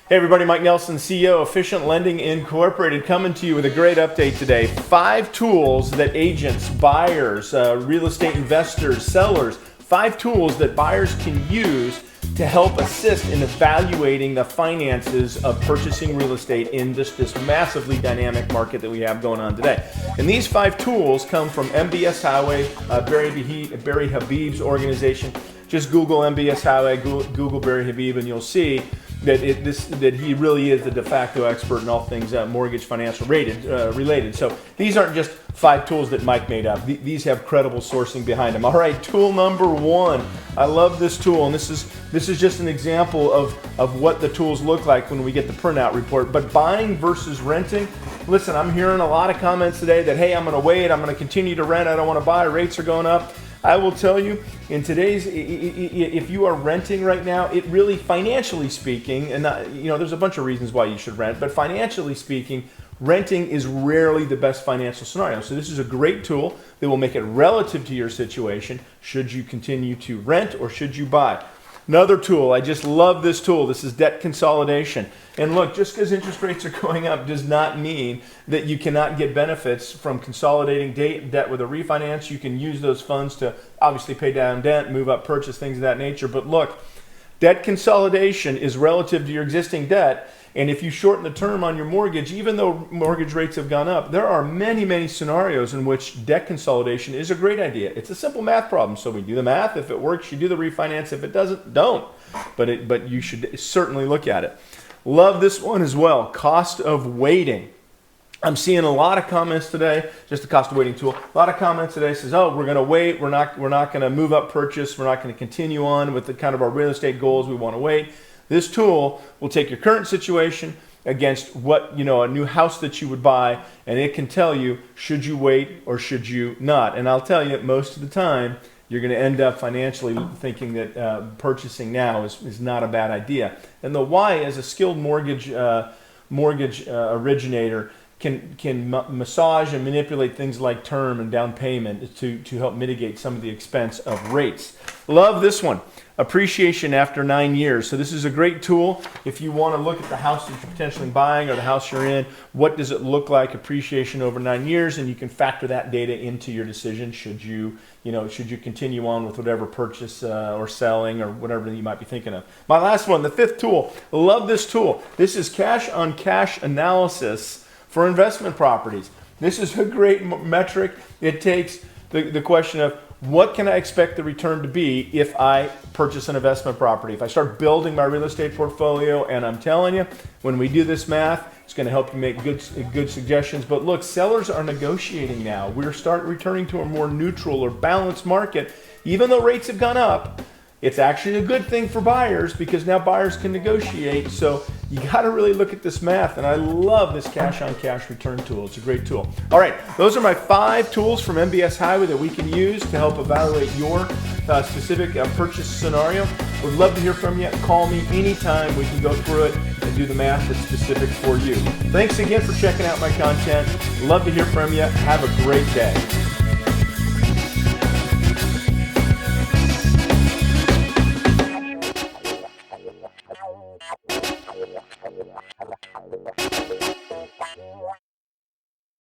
Hey everybody, Mike Nelson, CEO, Efficient Lending Incorporated, coming to you with a great update today. 5 tools that agents, buyers, real estate investors, sellers, 5 tools that buyers can use to help assist in evaluating the finances of purchasing real estate in this massively dynamic market that we have going on today. And these 5 tools come from MBS Highway, Barry Habib's organization. Just Google MBS Highway, Google Barry Habib, and you'll see that he really is the de facto expert in all things mortgage financial related. So these aren't just 5 tools that Mike made up. These have credible sourcing behind them. All right, tool number 1. I love this tool, and this is just an example of what the tools look like when we get the printout report. But buying versus renting. Listen, I'm hearing a lot of comments today that, hey, I'm going to wait, I'm going to continue to rent, I don't want to buy, rates are going up. I will tell you, in today's, if you are renting right now, it really, financially speaking, and there's a bunch of reasons why you should rent, but financially speaking, renting is rarely the best financial scenario. So this is a great tool that will make it relative to your situation. Should you continue to rent or should you buy? Another tool, I just love this tool. This is debt consolidation. And look, just because interest rates are going up does not mean that you cannot get benefits from consolidating debt with a refinance. You can use those funds to obviously pay down debt, move up purchase, things of that nature. But look, debt consolidation is relative to your existing debt. And if you shorten the term on your mortgage, even though mortgage rates have gone up, there are many, many scenarios in which debt consolidation is a great idea. It's a simple math problem. So we do the math. If it works, you do the refinance. If it doesn't, don't. But you should certainly look at it. Love this one as well. Cost of waiting. I'm seeing a lot of comments today, just the cost of waiting tool. A lot of comments today says, oh, we're going to wait. We're not going to move up purchase. We're not going to continue on with the kind of our real estate goals. We want to wait. This tool will take your current situation against what, a new house that you would buy, and it can tell you, should you wait or should you not? And I'll tell you, most of the time, you're going to end up financially thinking that purchasing now is not a bad idea. And the why, as a skilled mortgage originator, can massage and manipulate things like term and down payment to help mitigate some of the expense of rates. Love this one. Appreciation after 9 years. So this is a great tool if you want to look at the house that you're potentially buying or the house you're in. What does it look like, appreciation over 9 years? And you can factor that data into your decision. Should you continue on with whatever purchase or selling or whatever you might be thinking of. My last one, the 5th tool. Love this tool. This is cash on cash analysis for investment properties. This is a great metric. It takes the question of, what can I expect the return to be if I purchase an investment property? If I start building my real estate portfolio, and I'm telling you, when we do this math, it's going to help you make good suggestions. But look, sellers are negotiating now. We're returning to a more neutral or balanced market. Even though rates have gone up, it's actually a good thing for buyers because now buyers can negotiate. So you got to really look at this math, and I love this cash on cash return tool. It's a great tool. All right, those are my 5 tools from MBS Highway that we can use to help evaluate your specific purchase scenario. Would love to hear from you. Call me anytime. We can go through it and do the math that's specific for you. Thanks again for checking out my content. Love to hear from you. Have a great day.